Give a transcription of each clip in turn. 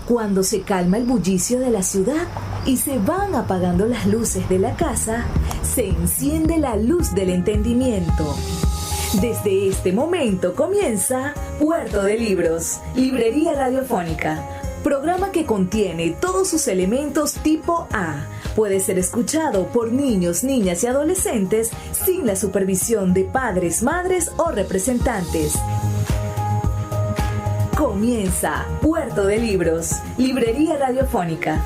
Cuando se calma el bullicio de la ciudad y se van apagando las luces de la casa, se enciende la luz del entendimiento. Desde este momento comienza Puerto de Libros, Librería Radiofónica, programa que contiene todos sus elementos tipo A. Puede ser escuchado por niños, niñas y adolescentes sin la supervisión de padres, madres o representantes. Comienza Puerto de Libros, Librería Radiofónica.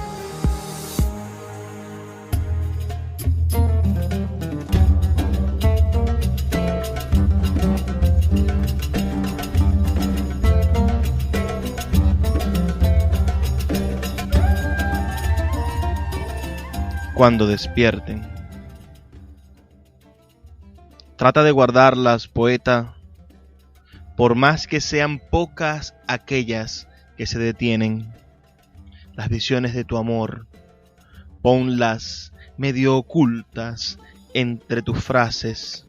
Cuando despierten. Trata de guardarlas, poeta, por más que sean pocas aquellas que se detienen. Las visiones de tu amor, ponlas medio ocultas entre tus frases.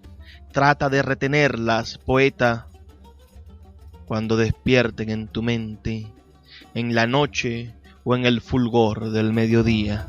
Trata de retenerlas, poeta, cuando despierten en tu mente, en la noche o en el fulgor del mediodía.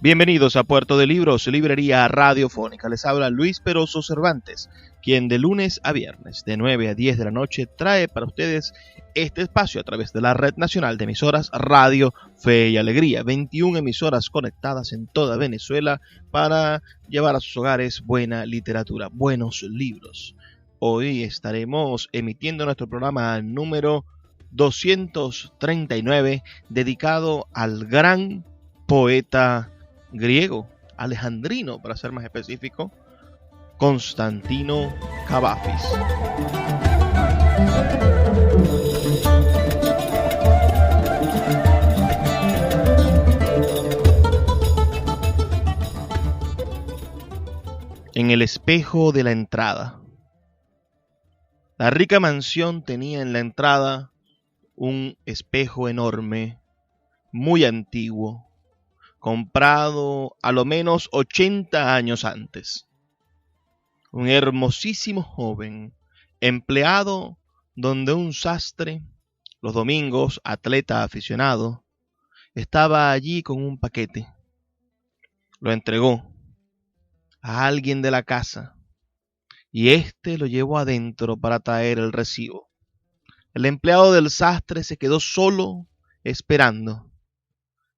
Bienvenidos a Puerto de Libros, Librería Radiofónica. Les habla Luis Peroso Cervantes, quien de lunes a viernes, de 9 a 10 de la noche, trae para ustedes este espacio a través de la Red Nacional de Emisoras Radio Fe y Alegría. 21 emisoras conectadas en toda Venezuela para llevar a sus hogares buena literatura, buenos libros. Hoy estaremos emitiendo nuestro programa número 239, dedicado al gran poeta griego, alejandrino, para ser más específico, Constantino Cavafis. En el espejo de la entrada. La rica mansión tenía en la entrada un espejo enorme, muy antiguo, comprado a lo menos 80 años antes. Un hermosísimo joven, empleado donde un sastre, los domingos atleta aficionado, estaba allí con un paquete. Lo entregó a alguien de la casa y éste lo llevó adentro para traer el recibo. El empleado del sastre se quedó solo esperando.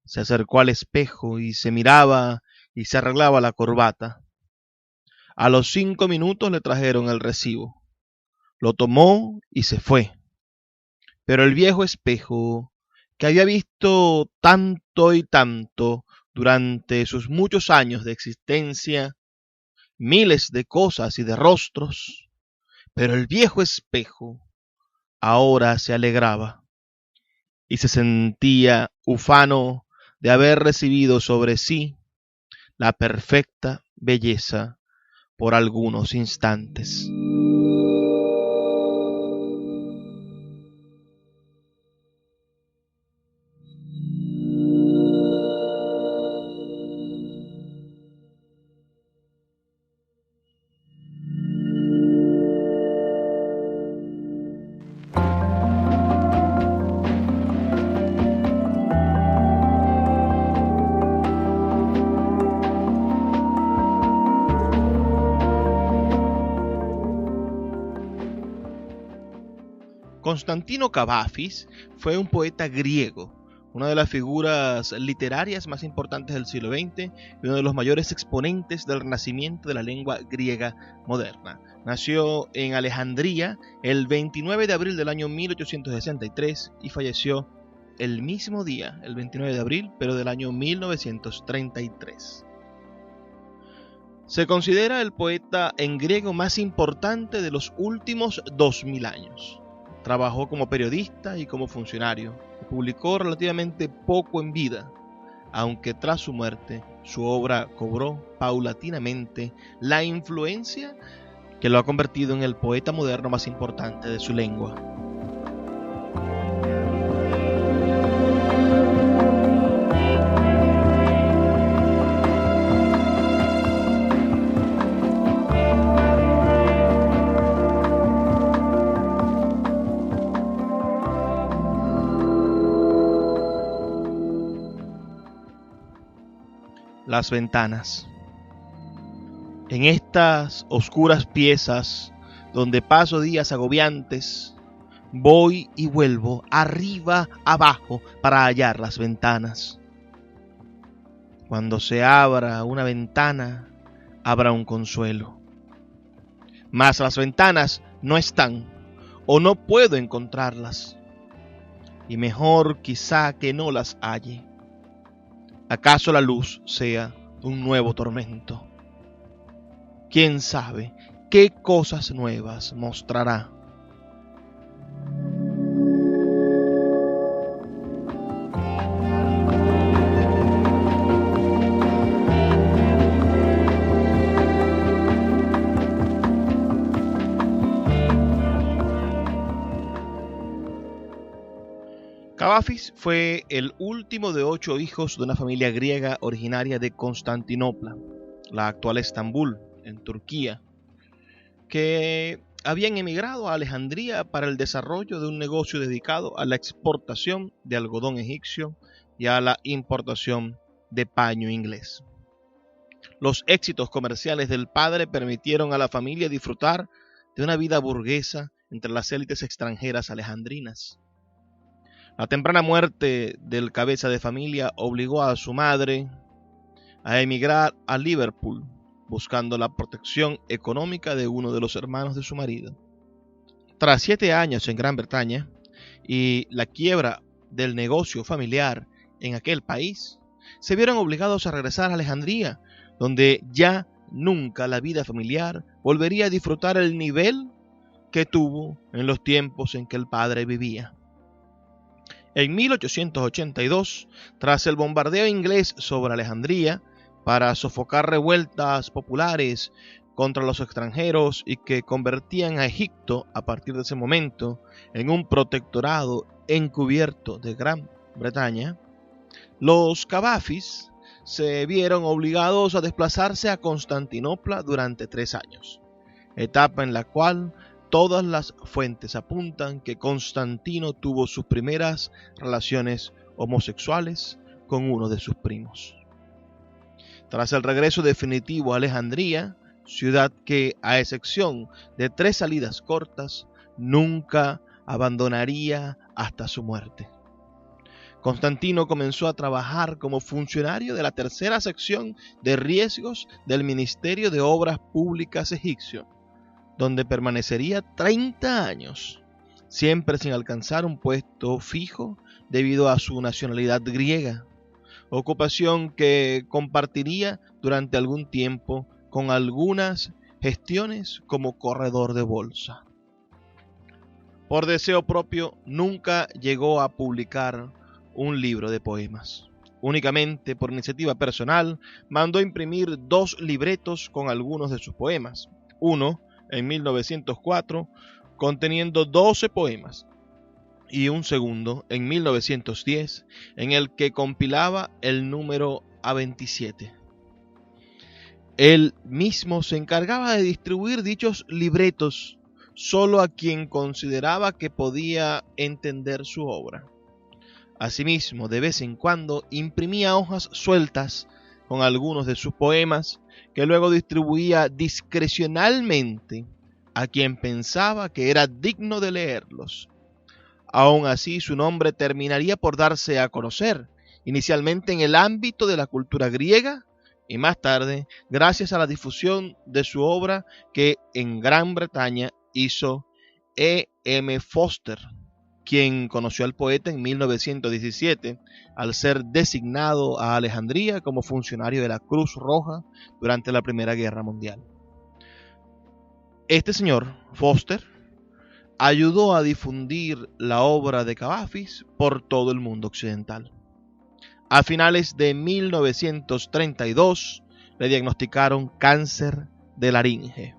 Se acercó al espejo y se miraba y se arreglaba la corbata. A los 5 minutos le trajeron el recibo. Lo tomó y se fue. Pero el viejo espejo, que había visto tanto y tanto durante sus muchos años de existencia, miles de cosas y de rostros, pero el viejo espejo ahora se alegraba y se sentía ufano de haber recibido sobre sí la perfecta belleza por algunos instantes. Constantino Cavafis fue un poeta griego, una de las figuras literarias más importantes del siglo XX y uno de los mayores exponentes del renacimiento de la lengua griega moderna. Nació en Alejandría el 29 de abril del año 1863 y falleció el mismo día, el 29 de abril, pero del año 1933. Se considera el poeta en griego más importante de los últimos 2000 años. Trabajó como periodista y como funcionario. Publicó relativamente poco en vida, aunque tras su muerte su obra cobró paulatinamente la influencia que lo ha convertido en el poeta moderno más importante de su lengua. las ventanas. En estas oscuras piezas, donde paso días agobiantes, voy y vuelvo arriba, abajo, para hallar las ventanas. Cuando se abra una ventana, habrá un consuelo. Mas las ventanas no están, o no puedo encontrarlas. Y mejor quizá que no las halle. ¿Acaso la luz sea un nuevo tormento? ¿Quién sabe qué cosas nuevas mostrará? Cavafis fue el último de 8 hijos de una familia griega originaria de Constantinopla, la actual Estambul, en Turquía, que habían emigrado a Alejandría para el desarrollo de un negocio dedicado a la exportación de algodón egipcio y a la importación de paño inglés. Los éxitos comerciales del padre permitieron a la familia disfrutar de una vida burguesa entre las élites extranjeras alejandrinas. La temprana muerte del cabeza de familia obligó a su madre a emigrar a Liverpool, buscando la protección económica de uno de los hermanos de su marido. Tras 7 años en Gran Bretaña y la quiebra del negocio familiar en aquel país, se vieron obligados a regresar a Alejandría, donde ya nunca la vida familiar volvería a disfrutar el nivel que tuvo en los tiempos en que el padre vivía. En 1882, tras el bombardeo inglés sobre Alejandría para sofocar revueltas populares contra los extranjeros y que convertían a Egipto a partir de ese momento en un protectorado encubierto de Gran Bretaña, los Cavafis se vieron obligados a desplazarse a Constantinopla durante 3 años, etapa en la cual todas las fuentes apuntan que Constantino tuvo sus primeras relaciones homosexuales con uno de sus primos. Tras el regreso definitivo a Alejandría, ciudad que, a excepción de 3 salidas cortas, nunca abandonaría hasta su muerte, Constantino comenzó a trabajar como funcionario de la tercera sección de riesgos del Ministerio de Obras Públicas egipcio, donde permanecería 30 años, siempre sin alcanzar un puesto fijo debido a su nacionalidad griega, ocupación que compartiría durante algún tiempo con algunas gestiones como corredor de bolsa. Por deseo propio, nunca llegó a publicar un libro de poemas. Únicamente por iniciativa personal, mandó imprimir 2 libretos con algunos de sus poemas. Uno, en 1904, conteniendo 12 poemas, y un segundo, en 1910, en el que compilaba el número A27. Él mismo se encargaba de distribuir dichos libretos solo a quien consideraba que podía entender su obra. Asimismo, de vez en cuando imprimía hojas sueltas con algunos de sus poemas, que luego distribuía discrecionalmente a quien pensaba que era digno de leerlos. Aún así, su nombre terminaría por darse a conocer, inicialmente en el ámbito de la cultura griega y más tarde gracias a la difusión de su obra que en Gran Bretaña hizo E.M. Forster, quien conoció al poeta en 1917 al ser designado a Alejandría como funcionario de la Cruz Roja durante la Primera Guerra Mundial. Este señor, Forster, ayudó a difundir la obra de Cavafis por todo el mundo occidental. A finales de 1932 le diagnosticaron cáncer de laringe.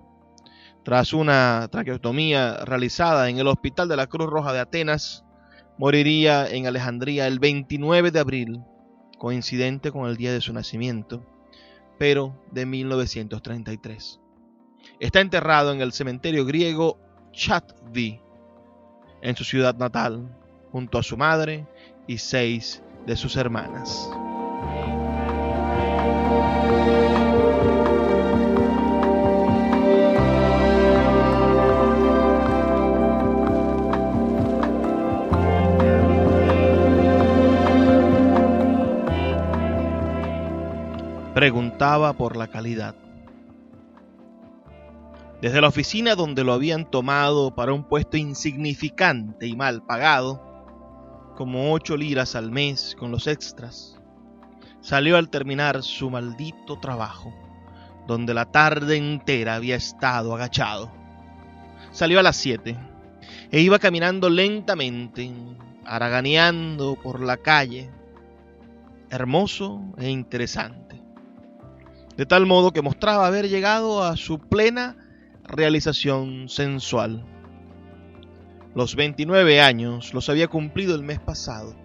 Tras una traqueotomía realizada en el Hospital de la Cruz Roja de Atenas, moriría en Alejandría el 29 de abril, coincidente con el día de su nacimiento, pero de 1933. Está enterrado en el cementerio griego Chatvi, en su ciudad natal, junto a su madre y 6 de sus hermanas. Preguntaba por la calidad. Desde la oficina donde lo habían tomado para un puesto insignificante y mal pagado, como 8 liras al mes con los extras, salió al terminar su maldito trabajo, donde la tarde entera había estado agachado. Salió a las 7 e iba caminando lentamente, haraganeando por la calle, hermoso e interesante, de tal modo que mostraba haber llegado a su plena realización sensual. Los 29 años los había cumplido el mes pasado.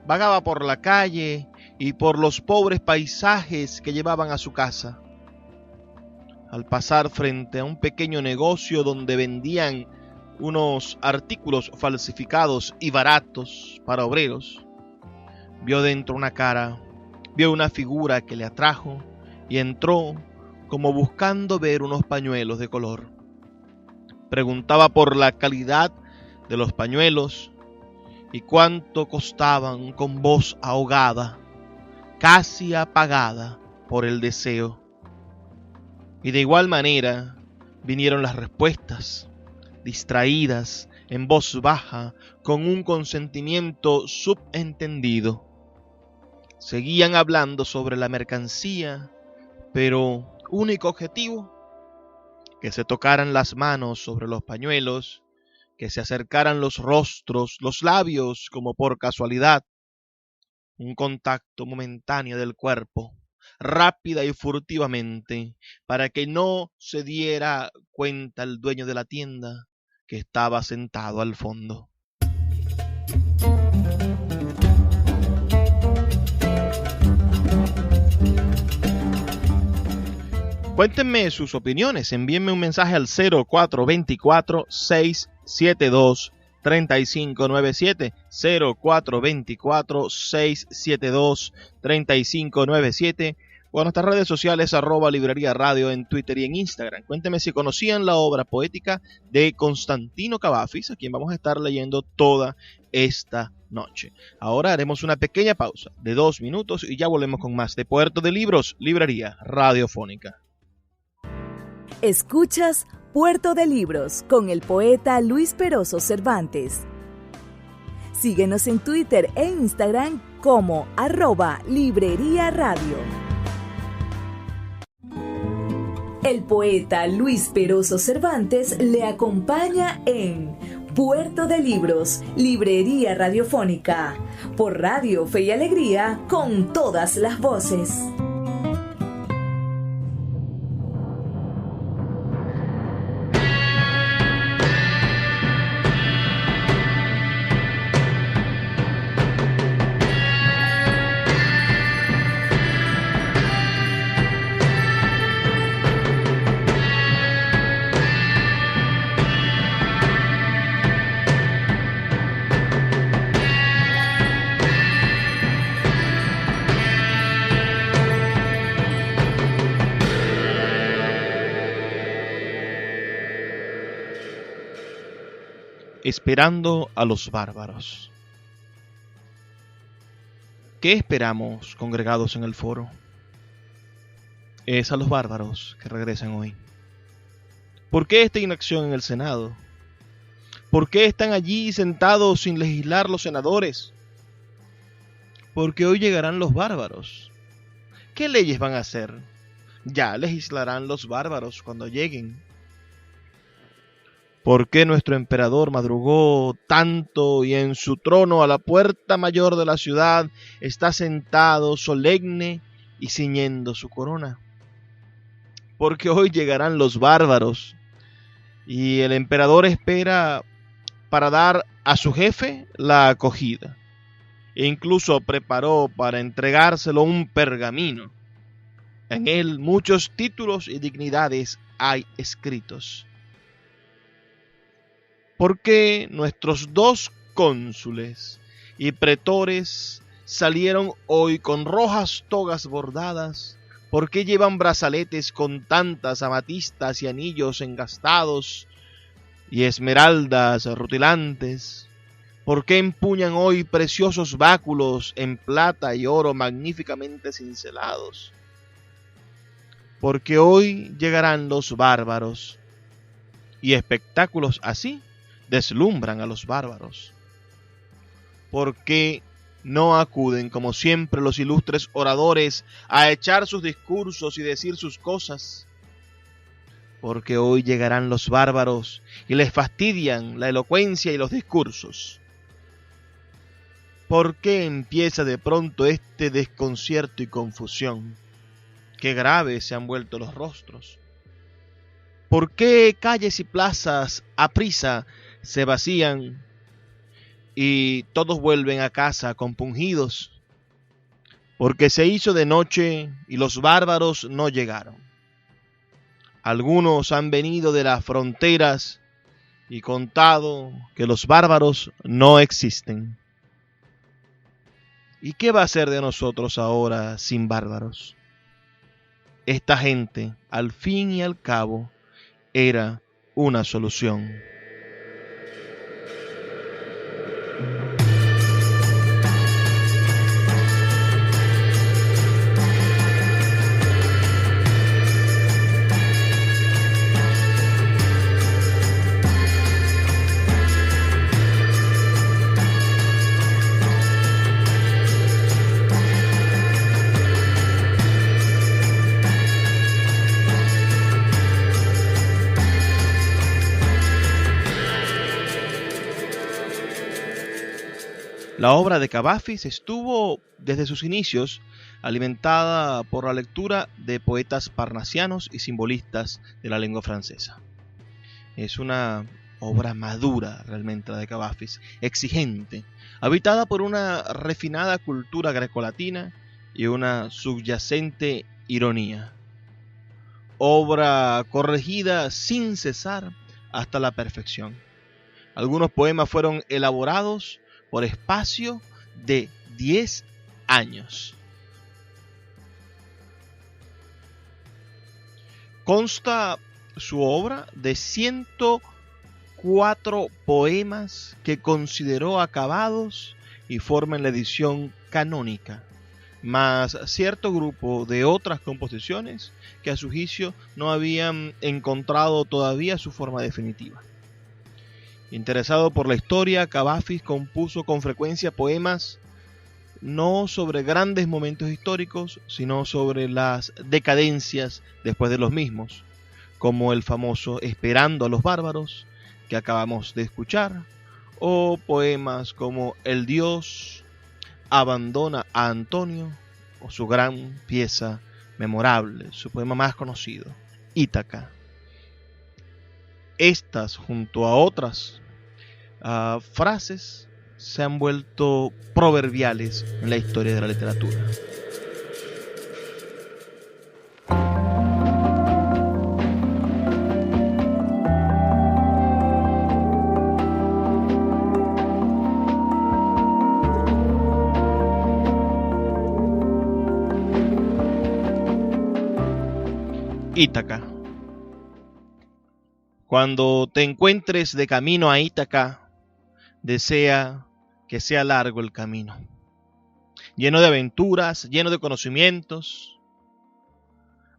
Vagaba por la calle y por los pobres paisajes que llevaban a su casa. Al pasar frente a un pequeño negocio donde vendían unos artículos falsificados y baratos para obreros, vio dentro una cara, vio una figura que le atrajo y entró como buscando ver unos pañuelos de color. Preguntaba por la calidad de los pañuelos y cuánto costaban con voz ahogada, casi apagada por el deseo. Y de igual manera vinieron las respuestas, distraídas, en voz baja, con un consentimiento subentendido. Seguían hablando sobre la mercancía, pero único objetivo, que se tocaran las manos sobre los pañuelos, que se acercaran los rostros, los labios, como por casualidad, un contacto momentáneo del cuerpo, rápida y furtivamente, para que no se diera cuenta el dueño de la tienda, que estaba sentado al fondo. Cuéntenme sus opiniones, envíenme un mensaje al 0424-672-3597, 0424-672-3597, o a nuestras redes sociales @librería radio en Twitter y en Instagram. Cuéntenme si conocían la obra poética de Constantino Cavafis, a quien vamos a estar leyendo toda esta noche. Ahora haremos una pequeña pausa de 2 minutos y ya volvemos con más de Puerto de Libros, Librería Radiofónica. Escuchas Puerto de Libros con el poeta Luis Peroso Cervantes. Síguenos en Twitter e Instagram como @Librería Radio. El poeta Luis Peroso Cervantes le acompaña en Puerto de Libros, Librería Radiofónica, por Radio Fe y Alegría, con todas las voces. Esperando a los bárbaros. ¿Qué esperamos congregados en el foro? Es a los bárbaros que regresan hoy. ¿Por qué esta inacción en el Senado? ¿Por qué están allí sentados sin legislar los senadores? Porque hoy llegarán los bárbaros. ¿Qué leyes van a hacer? Ya legislarán los bárbaros cuando lleguen. ¿Por qué nuestro emperador madrugó tanto y en su trono a la puerta mayor de la ciudad está sentado solemne y ciñendo su corona? Porque hoy llegarán los bárbaros y el emperador espera para dar a su jefe la acogida. E incluso preparó para entregárselo un pergamino. En él muchos títulos y dignidades hay escritos. ¿Por qué nuestros 2 cónsules y pretores salieron hoy con rojas togas bordadas? ¿Por qué llevan brazaletes con tantas amatistas y anillos engastados y esmeraldas rutilantes? ¿Por qué empuñan hoy preciosos báculos en plata y oro magníficamente cincelados? porque hoy llegarán los bárbaros, y espectáculos así deslumbran a los bárbaros. ¿Por qué no acuden, como siempre, los ilustres oradores a echar sus discursos y decir sus cosas? Porque hoy llegarán los bárbaros y les fastidian la elocuencia y los discursos. ¿Por qué empieza de pronto este desconcierto y confusión? Qué graves se han vuelto los rostros. ¿Por qué calles y plazas aprisa se vacían y todos vuelven a casa compungidos? Porque se hizo de noche y los bárbaros no llegaron. Algunos han venido de las fronteras y contado que los bárbaros no existen. ¿Y qué va a ser de nosotros ahora sin bárbaros? Esta gente, al fin y al cabo, era una solución. La obra de Cavafis estuvo desde sus inicios alimentada por la lectura de poetas parnasianos y simbolistas de la lengua francesa. Es una obra madura realmente la de Cavafis, exigente, habitada por una refinada cultura grecolatina y una subyacente ironía. Obra corregida sin cesar hasta la perfección. Algunos poemas fueron elaborados por espacio de 10 años. Consta su obra de 104 poemas que consideró acabados y forman la edición canónica, más cierto grupo de otras composiciones que a su juicio no habían encontrado todavía su forma definitiva. Interesado por la historia, Cavafis compuso con frecuencia poemas no sobre grandes momentos históricos, sino sobre las decadencias después de los mismos, como el famoso Esperando a los bárbaros, que acabamos de escuchar, o poemas como El Dios abandona a Antonio, o su gran pieza memorable, su poema más conocido, Ítaca. Estas, junto a otras frases, se han vuelto proverbiales en la historia de la literatura. Ítaca. Cuando te encuentres de camino a Ítaca, desea que sea largo el camino, lleno de aventuras, lleno de conocimientos.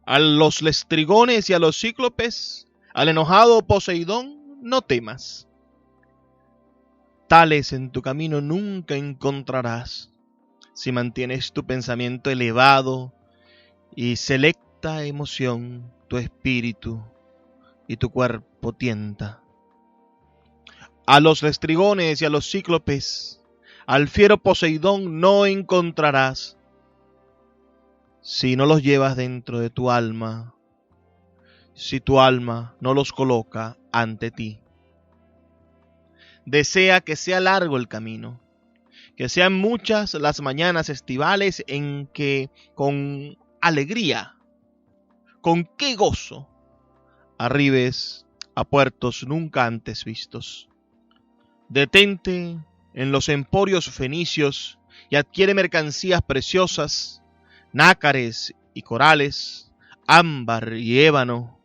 A los lestrigones y a los cíclopes, al enojado Poseidón, no temas. Tales en tu camino nunca encontrarás, si mantienes tu pensamiento elevado y selecta emoción, tu espíritu y tu cuerpo tienta. A los lestrigones y a los cíclopes, al fiero Poseidón no encontrarás, si no los llevas dentro de tu alma, si tu alma no los coloca ante ti. Desea que sea largo el camino, que sean muchas las mañanas estivales en que con alegría, con qué gozo, arribes a puertos nunca antes vistos. Detente en los emporios fenicios y adquiere mercancías preciosas, nácares y corales, ámbar y ébano,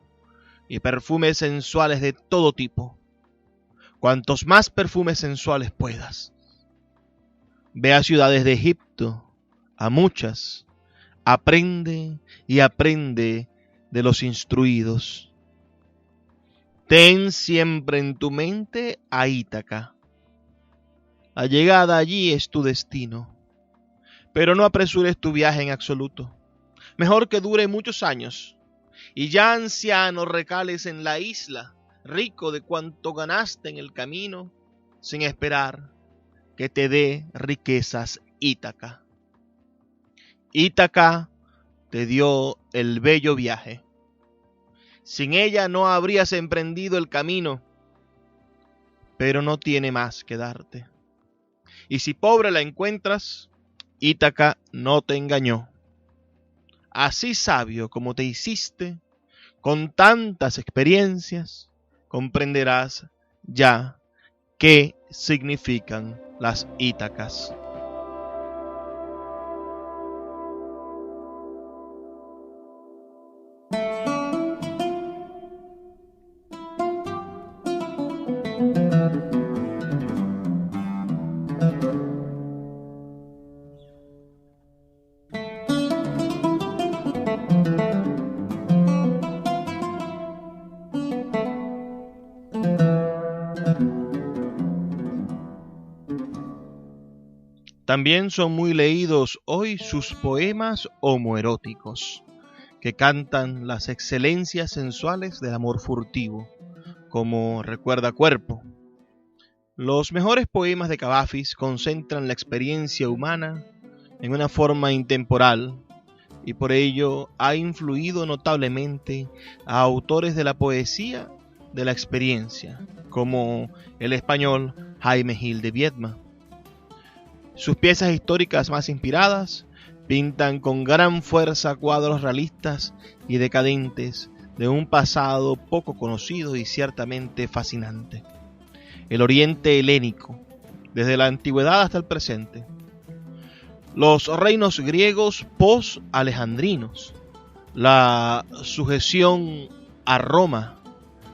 y perfumes sensuales de todo tipo. Cuantos más perfumes sensuales puedas. Ve a ciudades de Egipto, a muchas. Aprende y aprende de los instruidos. Ten siempre en tu mente a Ítaca. La llegada allí es tu destino, pero no apresures tu viaje en absoluto. Mejor que dure muchos años, y ya anciano recales en la isla, rico de cuanto ganaste en el camino, sin esperar que te dé riquezas Ítaca. Ítaca te dio el bello viaje. Sin ella no habrías emprendido el camino, pero no tiene más que darte. Y si pobre la encuentras, Ítaca no te engañó. Así sabio como te hiciste, con tantas experiencias, comprenderás ya qué significan las Ítacas. También son muy leídos hoy sus poemas homoeróticos, que cantan las excelencias sensuales del amor furtivo, como Recuerda Cuerpo. Los mejores poemas de Cavafis concentran la experiencia humana en una forma intemporal y por ello ha influido notablemente a autores de la poesía de la experiencia, como el español Jaime Gil de Viedma. Sus piezas históricas más inspiradas pintan con gran fuerza cuadros realistas y decadentes de un pasado poco conocido y ciertamente fascinante. El Oriente helénico, desde la antigüedad hasta el presente. Los reinos griegos post-alejandrinos, la sujeción a Roma,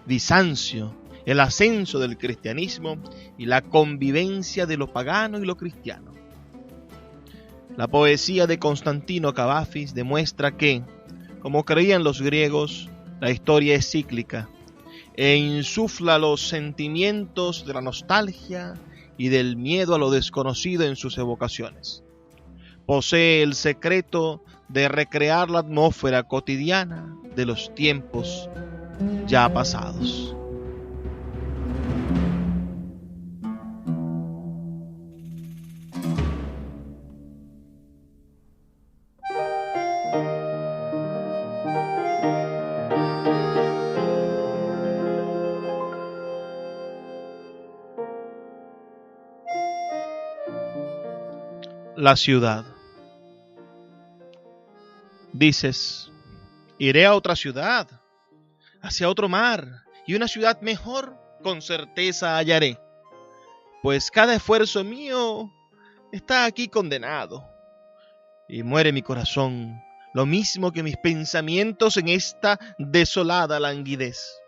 Bizancio, el ascenso del cristianismo y la convivencia de lo pagano y lo cristiano. La poesía de Constantino Cavafis demuestra que, como creían los griegos, la historia es cíclica e insufla los sentimientos de la nostalgia y del miedo a lo desconocido en sus evocaciones. Posee el secreto de recrear la atmósfera cotidiana de los tiempos ya pasados. La ciudad. Dices, iré a otra ciudad, hacia otro mar, y una ciudad mejor con certeza hallaré, pues cada esfuerzo mío está aquí condenado, y muere mi corazón, lo mismo que mis pensamientos en esta desolada languidez.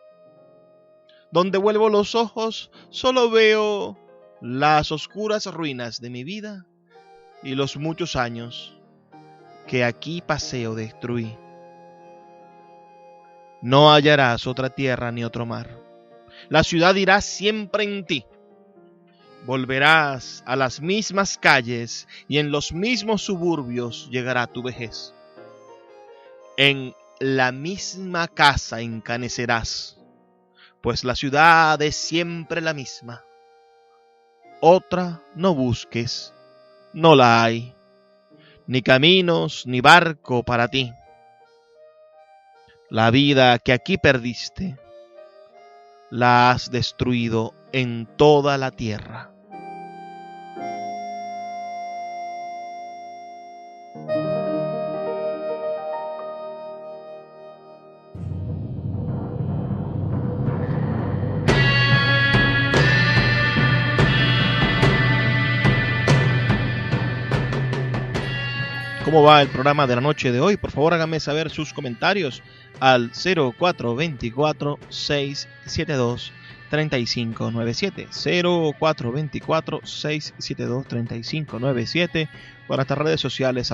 Donde vuelvo los ojos, solo veo las oscuras ruinas de mi vida, y los muchos años que aquí pasé o destruí. No hallarás otra tierra ni otro mar. La ciudad irá siempre en ti. Volverás a las mismas calles y en los mismos suburbios llegará tu vejez. En la misma casa encanecerás, pues la ciudad es siempre la misma. Otra no busques, no la hay, ni caminos ni barco para ti. La vida que aquí perdiste, la has destruido en toda la tierra. ¿Cómo va el programa de la noche de hoy? Por favor, háganme saber sus comentarios al 0424-672-3597. 0424-672-3597. Para nuestras redes sociales,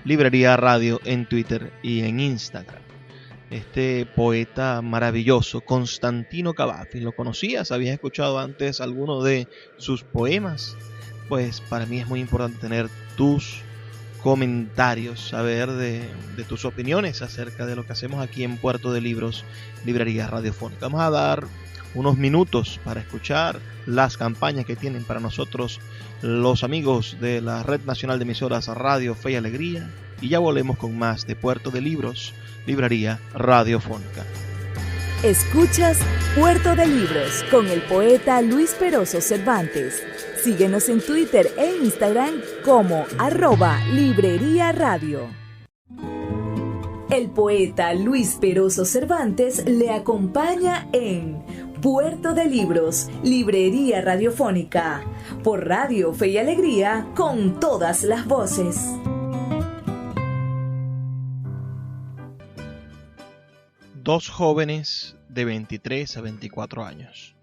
@Librería Radio en Twitter y en Instagram. este poeta maravilloso, Constantino Cavafis. ¿Lo conocías? ¿Habías escuchado antes alguno de sus poemas? Pues para mí es muy importante tener tus comentarios, saber de tus opiniones acerca de lo que hacemos aquí en Puerto de Libros, Librería Radiofónica. Vamos a dar unos minutos para escuchar las campañas que tienen para nosotros los amigos de la Red Nacional de Emisoras Radio Fe y Alegría, y ya volvemos con más de Puerto de Libros, Librería Radiofónica. Escuchas Puerto de Libros con el poeta Luis Peroso Cervantes. Síguenos en Twitter e Instagram como @Librería Radio. El poeta Luis Peroso Cervantes le acompaña en Puerto de Libros, Librería Radiofónica, por Radio Fe y Alegría, con todas las voces. Dos jóvenes de 23 a 24 años.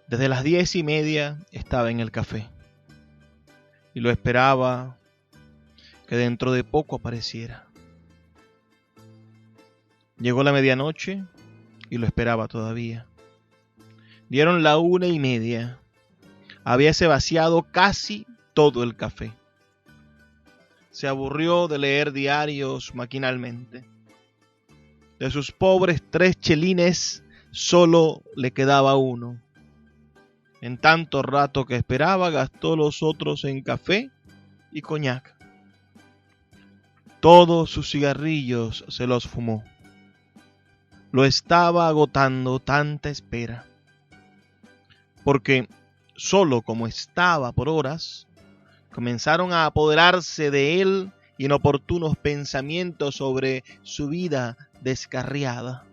Desde las 10:30 estaba en el café y lo esperaba que dentro de poco apareciera. Llegó la medianoche y lo esperaba todavía. Dieron la 1:30. Habíase vaciado casi todo el café. Se aburrió de leer diarios maquinalmente. De sus pobres 3 chelines solo le quedaba uno. En tanto rato que esperaba, gastó los otros en café y coñac. Todos sus cigarrillos se los fumó. Lo estaba agotando tanta espera. Porque solo como estaba por horas, comenzaron a apoderarse de él inoportunos pensamientos sobre su vida descarriada.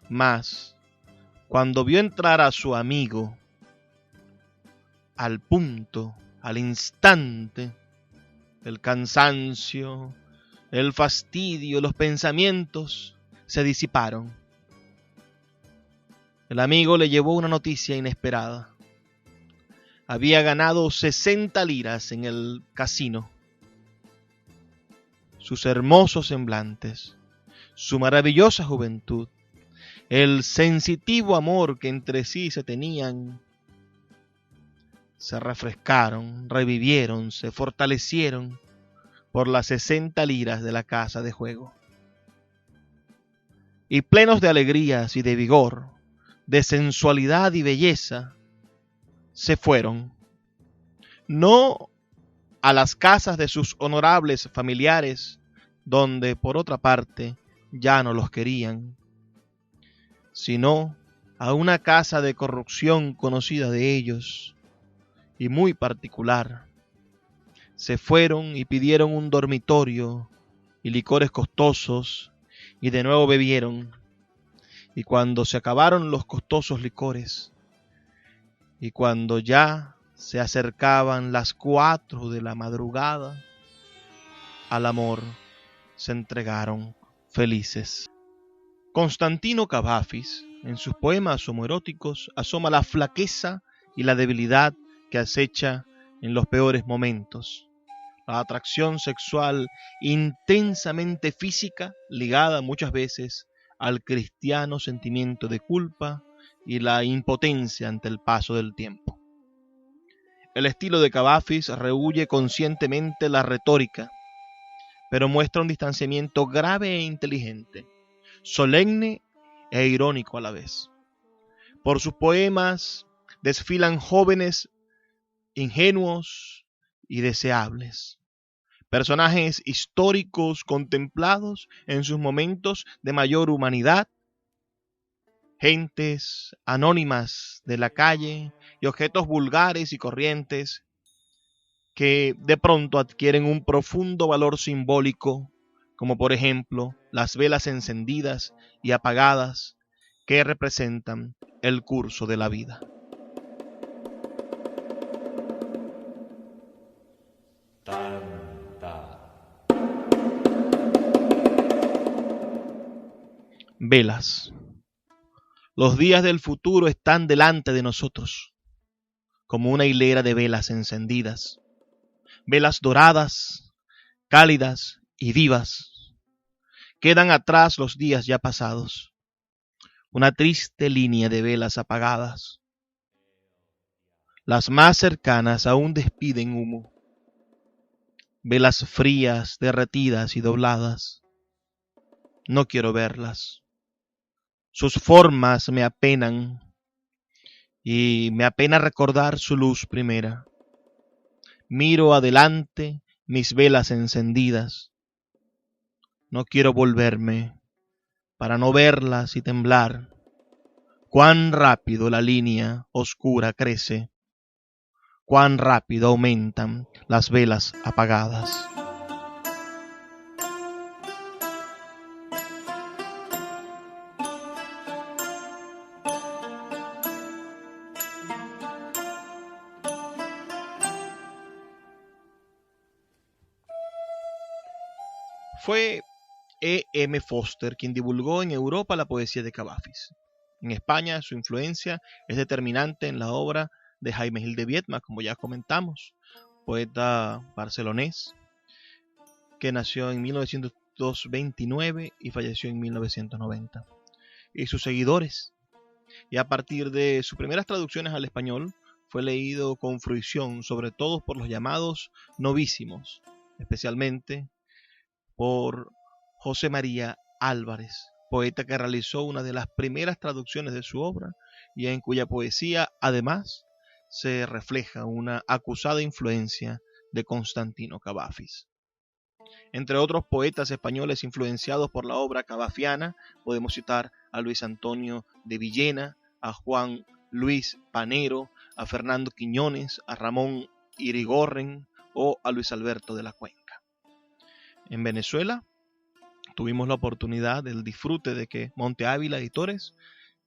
Mas, cuando vio entrar a su amigo, al punto, al instante, el cansancio, el fastidio, los pensamientos se disiparon. El amigo le llevó una noticia inesperada. Había ganado 60 liras en el casino. Sus hermosos semblantes, su maravillosa juventud, el sensitivo amor que entre sí se tenían, se refrescaron, revivieron, se fortalecieron por las 60 liras de la casa de juego. Y plenos de alegrías y de vigor, de sensualidad y belleza, se fueron, no a las casas de sus honorables familiares, donde por otra parte ya no los querían, sino a una casa de corrupción conocida de ellos y muy particular. Se fueron y pidieron un dormitorio y licores costosos, y de nuevo bebieron. Y cuando se acabaron los costosos licores, y cuando ya se acercaban las 4 de la madrugada, al amor se entregaron felices. Constantino Cavafis, en sus poemas homoeróticos, asoma la flaqueza y la debilidad que acecha en los peores momentos. La atracción sexual intensamente física, ligada muchas veces al cristiano sentimiento de culpa y la impotencia ante el paso del tiempo. El estilo de Cavafis rehúye conscientemente la retórica, pero muestra un distanciamiento grave e inteligente, solemne e irónico a la vez. Por sus poemas desfilan jóvenes ingenuos y deseables, personajes históricos contemplados en sus momentos de mayor humanidad, gentes anónimas de la calle y objetos vulgares y corrientes que de pronto adquieren un profundo valor simbólico, como por ejemplo las velas encendidas y apagadas que representan el curso de la vida. Velas. Los días del futuro están delante de nosotros, como una hilera de velas encendidas, velas doradas, cálidas y vivas, Quedan atrás los días ya pasados, una triste línea de velas apagadas. Las más cercanas aún despiden humo, velas frías, derretidas y dobladas. No quiero verlas. Sus formas me apenan y me apena recordar su luz primera. Miro adelante mis velas encendidas. No quiero volverme para no verlas y temblar. Cuán rápido la línea oscura crece, cuán rápido aumentan las velas apagadas. Fue E. M. Forster quien divulgó en Europa la poesía de Cavafis. En España su influencia es determinante en la obra de Jaime Gil de Biedma, como ya comentamos, poeta barcelonés que nació en 1929 y falleció en 1990. Y sus seguidores. Y a partir de sus primeras traducciones al español fue leído con fruición, sobre todo por los llamados novísimos, especialmente por José María Álvarez, poeta que realizó una de las primeras traducciones de su obra y en cuya poesía además se refleja una acusada influencia de Constantino Cavafis. Entre otros poetas españoles influenciados por la obra cavafiana podemos citar a Luis Antonio de Villena, a Juan Luis Panero, a Fernando Quiñones, a Ramón Irigoyen o a Luis Alberto de la Cuenca. En Venezuela tuvimos la oportunidad del disfrute de que Monte Ávila Editores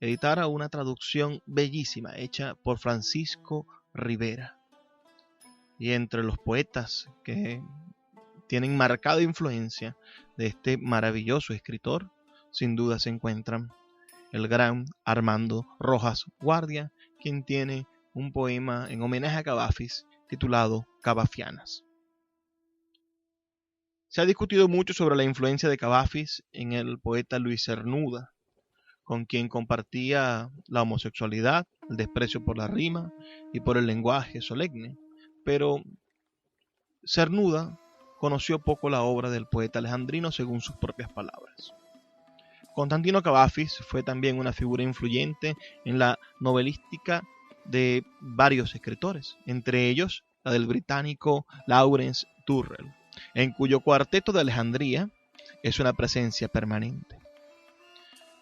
editara una traducción bellísima hecha por Francisco Rivera. Y entre los poetas que tienen marcada influencia de este maravilloso escritor, sin duda se encuentran el gran Armando Rojas Guardia, quien tiene un poema en homenaje a Cavafis titulado Cavafianas. Se ha discutido mucho sobre la influencia de Cavafis en el poeta Luis Cernuda, con quien compartía la homosexualidad, el desprecio por la rima y por el lenguaje solemne, pero Cernuda conoció poco la obra del poeta alejandrino según sus propias palabras. Constantino Cavafis fue también una figura influyente en la novelística de varios escritores, entre ellos la del británico Lawrence Durrell, en cuyo Cuarteto de Alejandría es una presencia permanente.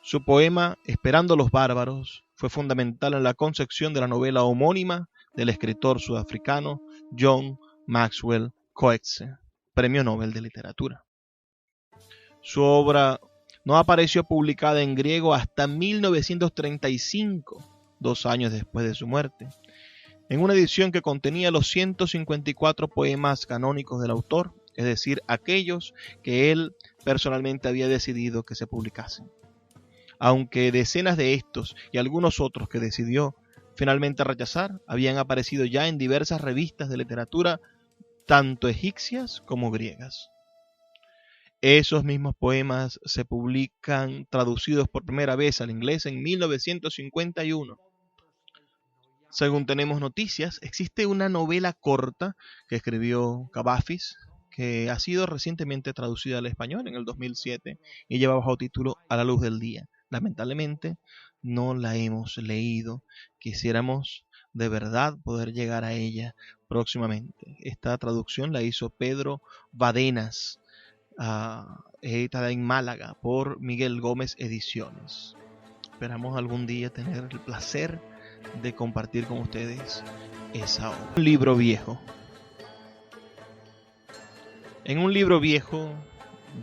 Su poema Esperando a los bárbaros fue fundamental en la concepción de la novela homónima del escritor sudafricano John Maxwell Coetzee, Premio Nobel de Literatura. Su obra no apareció publicada en griego hasta 1935, 2 años después de su muerte, en una edición que contenía los 154 poemas canónicos del autor, es decir, aquellos que él personalmente había decidido que se publicasen. Aunque decenas de estos y algunos otros que decidió finalmente rechazar habían aparecido ya en diversas revistas de literatura, tanto egipcias como griegas. Esos mismos poemas se publican traducidos por primera vez al inglés en 1951. Según tenemos noticias, existe una novela corta que escribió Cavafis, que ha sido recientemente traducida al español en el 2007 y lleva bajo título A la luz del día. Lamentablemente no la hemos leído. Quisiéramos de verdad poder llegar a ella próximamente. Esta traducción la hizo Pedro Badenas, editada en Málaga por Miguel Gómez Ediciones. Esperamos algún día tener el placer de compartir con ustedes esa obra. Un libro viejo. En un libro viejo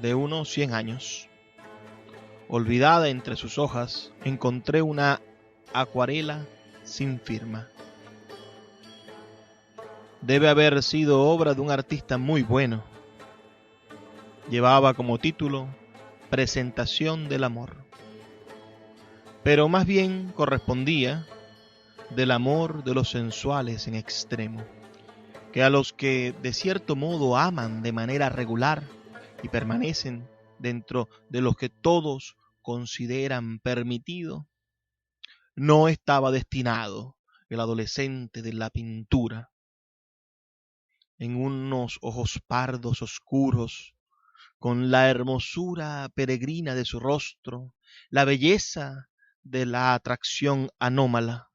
de unos 100 años, olvidada entre sus hojas, encontré una acuarela sin firma. Debe haber sido obra de un artista muy bueno. Llevaba como título Presentación del amor, pero más bien correspondía del amor de los sensuales en extremo, que a los que de cierto modo aman de manera regular y permanecen dentro de los que todos consideran permitido, no estaba destinado el adolescente de la pintura. En unos ojos pardos oscuros, con la hermosura peregrina de su rostro, la belleza de la atracción anómala,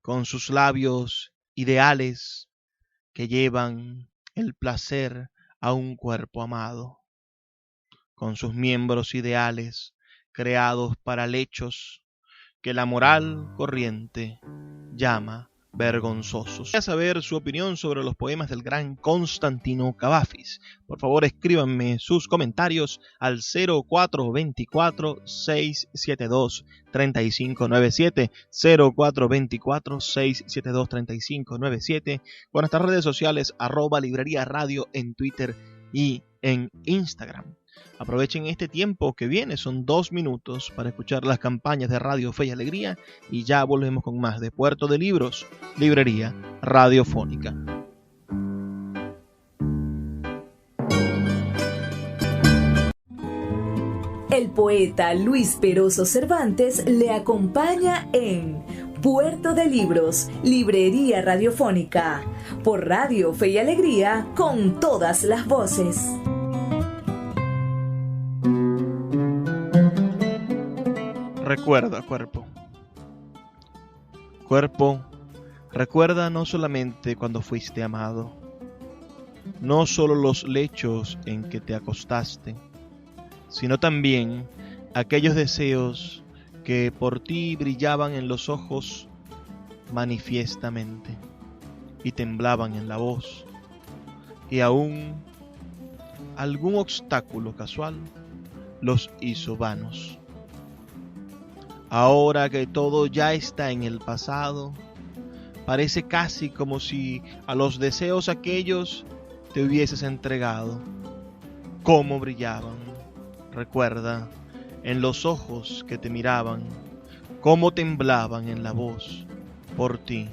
con sus labios ideales que llevan el placer a un cuerpo amado, con sus miembros ideales creados para lechos que la moral corriente llama vergonzosos. Quería saber su opinión sobre los poemas del gran Constantino Cavafis. Por favor, escríbanme sus comentarios al 0424-672-3597, 0424-672-3597, con nuestras redes sociales @librería radio en Twitter y en Instagram. Aprovechen este tiempo que viene, son 2 minutos para escuchar las campañas de Radio Fe y Alegría y ya volvemos con más de Puerto de Libros, Librería Radiofónica. El poeta Luis Peroso Cervantes le acompaña en Puerto de Libros, Librería Radiofónica, por Radio Fe y Alegría, con todas las voces. Recuerda, cuerpo. Cuerpo, recuerda no solamente cuando fuiste amado, no solo los lechos en que te acostaste, sino también aquellos deseos que por ti brillaban en los ojos manifiestamente y temblaban en la voz, y aún algún obstáculo casual los hizo vanos. Ahora que todo ya está en el pasado, parece casi como si a los deseos aquellos te hubieses entregado. Cómo brillaban, recuerda, en los ojos que te miraban, cómo temblaban en la voz por ti.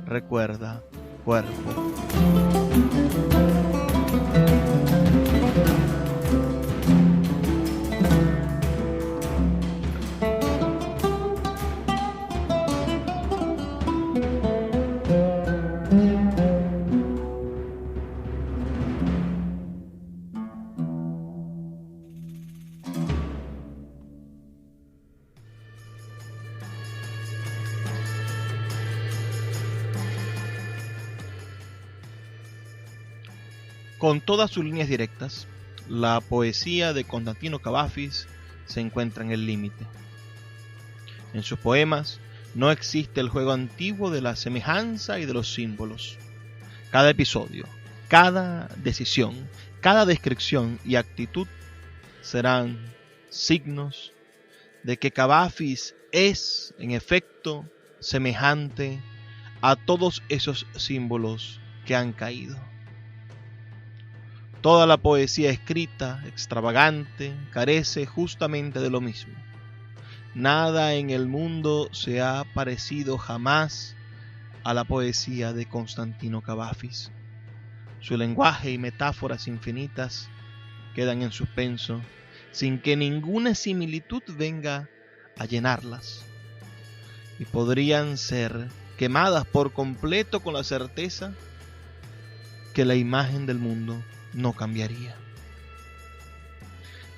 Recuerda, cuerpo. Con todas sus líneas directas, la poesía de Constantino Cavafis se encuentra en el límite. En sus poemas no existe el juego antiguo de la semejanza y de los símbolos. Cada episodio, cada decisión, cada descripción y actitud serán signos de que Cavafis es, en efecto, semejante a todos esos símbolos que han caído. Toda la poesía escrita, extravagante, carece justamente de lo mismo. Nada en el mundo se ha parecido jamás a la poesía de Constantino Cavafis. Su lenguaje y metáforas infinitas quedan en suspenso, sin que ninguna similitud venga a llenarlas, y podrían ser quemadas por completo con la certeza que la imagen del mundo no cambiaría.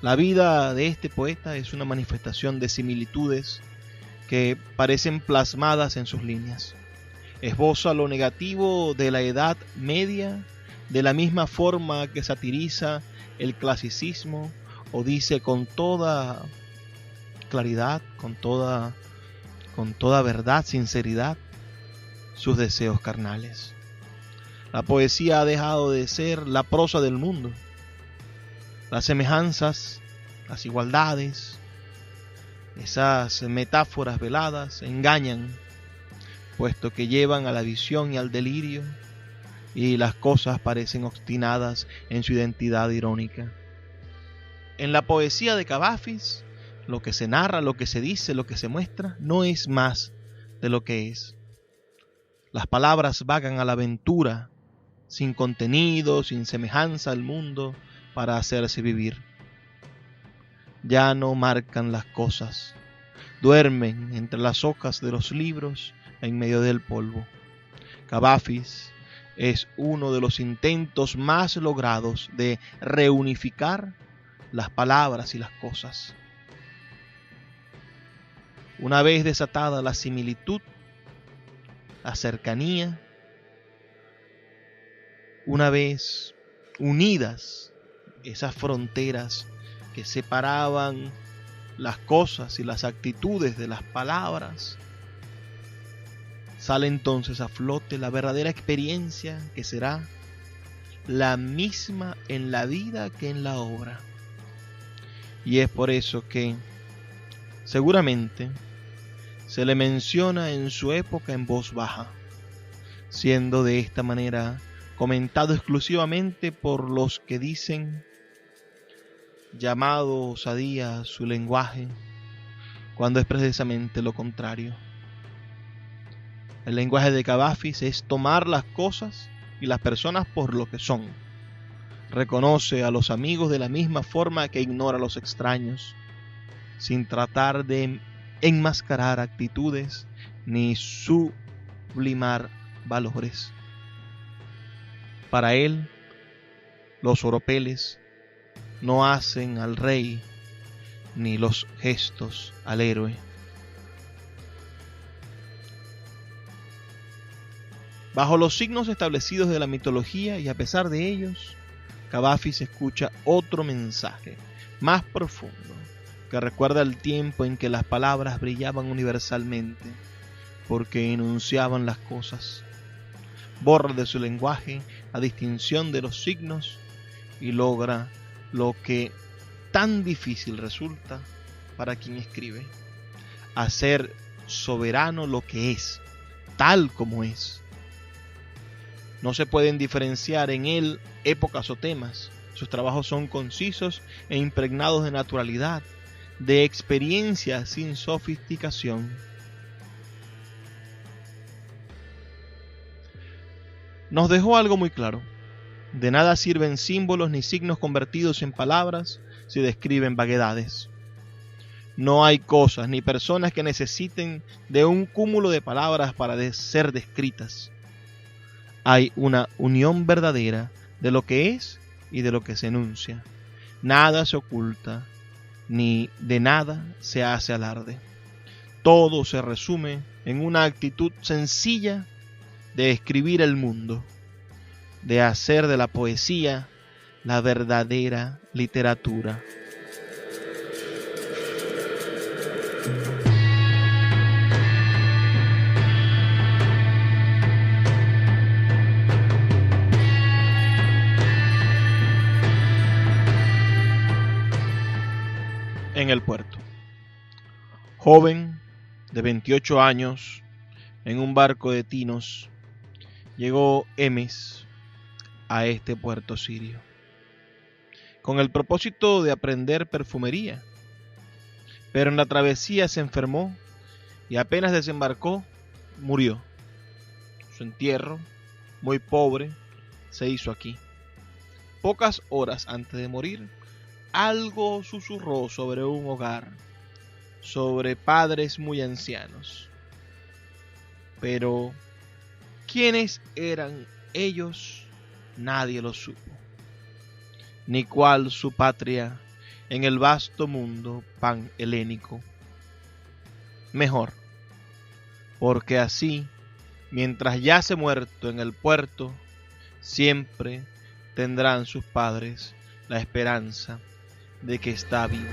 La vida de este poeta es una manifestación de similitudes que parecen plasmadas en sus líneas. Esboza lo negativo de la Edad Media de la misma forma que satiriza el clasicismo o dice con toda claridad, con toda verdad, sinceridad, sus deseos carnales. La poesía ha dejado de ser la prosa del mundo. Las semejanzas, las igualdades, esas metáforas veladas engañan, puesto que llevan a la visión y al delirio, y las cosas parecen obstinadas en su identidad irónica. En la poesía de Cavafis, lo que se narra, lo que se dice, lo que se muestra, no es más de lo que es. Las palabras vagan a la aventura, sin contenido, sin semejanza al mundo, para hacerse vivir. ya no marcan las cosas. Duermen entre las hojas de los libros en medio del polvo. Cavafis es uno de los intentos más logrados de reunificar las palabras y las cosas. Una vez desatada la similitud, la cercanía, una vez unidas esas fronteras que separaban las cosas y las actitudes de las palabras, sale entonces a flote la verdadera experiencia que será la misma en la vida que en la obra. Y es por eso que seguramente se le menciona en su época en voz baja, siendo de esta manera comentado exclusivamente por los que dicen llamado osadía su lenguaje, cuando es precisamente lo contrario. El lenguaje de Cavafis es tomar las cosas y las personas por lo que son. Reconoce a los amigos de la misma forma que ignora a los extraños, sin tratar de enmascarar actitudes ni sublimar valores. Para él, los oropeles no hacen al rey ni los gestos al héroe. Bajo los signos establecidos de la mitología y a pesar de ellos, Cavafis escucha otro mensaje más profundo que recuerda el tiempo en que las palabras brillaban universalmente porque enunciaban las cosas. Borra de su lenguaje la distinción de los signos y logra lo que tan difícil resulta para quien escribe: hacer soberano lo que es, tal como es. No se pueden diferenciar en él épocas o temas. Sus trabajos son concisos e impregnados de naturalidad, de experiencia sin sofisticación. Nos dejó algo muy claro: de nada sirven símbolos ni signos convertidos en palabras si describen vaguedades. No hay cosas ni personas que necesiten de un cúmulo de palabras para ser descritas. Hay una unión verdadera de lo que es y de lo que se enuncia. Nada se oculta, ni de nada se hace alarde. Todo se resume en una actitud sencilla de escribir el mundo, de hacer de la poesía la verdadera literatura. En el puerto. Joven de 28 años, en un barco de tinos, llegó Emes a este puerto sirio, con el propósito de aprender perfumería. Pero en la travesía se enfermó y apenas desembarcó, murió. Su entierro, muy pobre, se hizo aquí. Pocas horas antes de morir, algo susurró sobre un hogar, sobre padres muy ancianos. Pero ¿quiénes eran ellos? Nadie lo supo, ni cuál su patria en el vasto mundo panhelénico. Mejor, porque así, mientras yace muerto en el puerto, siempre tendrán sus padres la esperanza de que está vivo.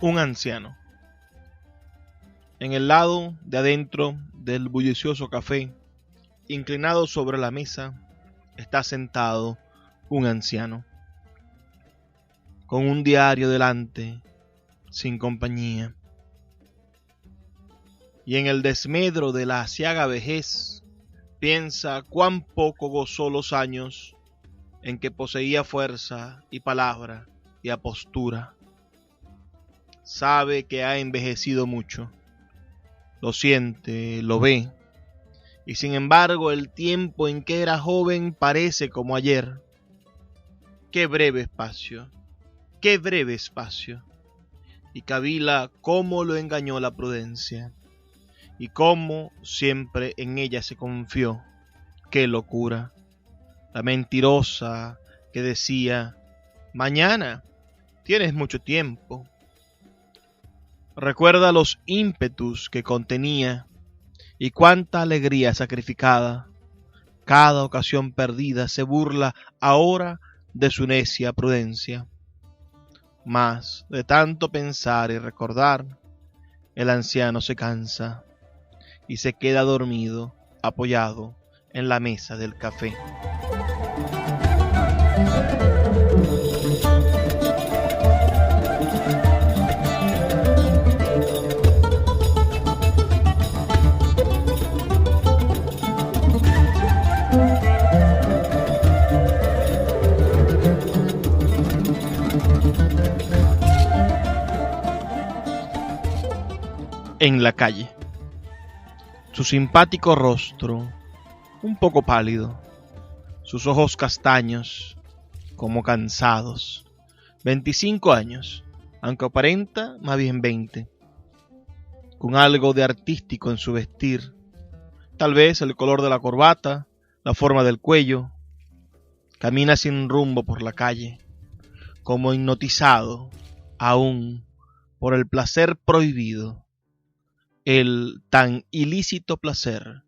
Un anciano. En el lado de adentro del bullicioso café, inclinado sobre la mesa, está sentado un anciano, con un diario delante, sin compañía. Y en el desmedro de la aciaga vejez, piensa cuán poco gozó los años en que poseía fuerza y palabra y apostura. Sabe que ha envejecido mucho, lo siente, lo ve, y sin embargo el tiempo en que era joven parece como ayer. Qué breve espacio, qué breve espacio. Y cavila cómo lo engañó la prudencia, y cómo siempre en ella se confió. Qué locura. La mentirosa que decía: mañana tienes mucho tiempo. Recuerda los ímpetus que contenía y cuánta alegría sacrificada. Cada ocasión perdida se burla ahora de su necia prudencia. Mas de tanto pensar y recordar, el anciano se cansa y se queda dormido, apoyado en la mesa del café. En la calle, su simpático rostro, un poco pálido, sus ojos castaños, como cansados. 25 años, aunque aparenta más bien 20. Con algo de artístico en su vestir, tal vez el color de la corbata, la forma del cuello. Camina sin rumbo por la calle, como hipnotizado aún por el placer prohibido, el tan ilícito placer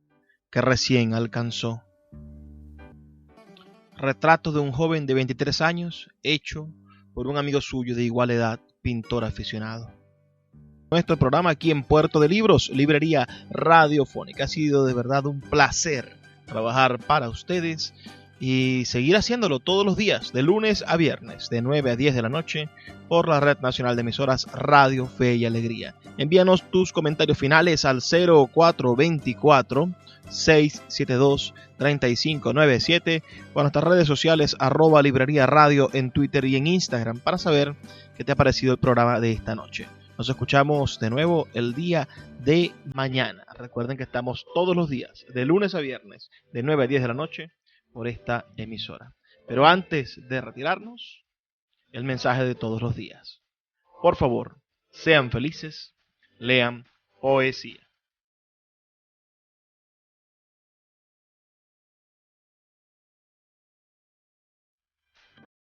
que recién alcanzó. Retrato de un joven de 23 años hecho por un amigo suyo de igual edad, pintor aficionado. Nuestro programa aquí en Puerto de Libros, Librería Radiofónica. Ha sido de verdad un placer trabajar para ustedes y seguir haciéndolo todos los días, de lunes a viernes, de 9 a 10 de la noche, por la Red Nacional de Emisoras Radio Fe y Alegría. Envíanos tus comentarios finales al 0424-672-3597 o a nuestras redes sociales @Librería Radio en Twitter y en Instagram para saber qué te ha parecido el programa de esta noche. Nos escuchamos de nuevo el día de mañana. Recuerden que estamos todos los días, de lunes a viernes, de 9 a 10 de la noche, por esta emisora. Pero antes de retirarnos, el mensaje de todos los días. Por favor, sean felices, lean poesía.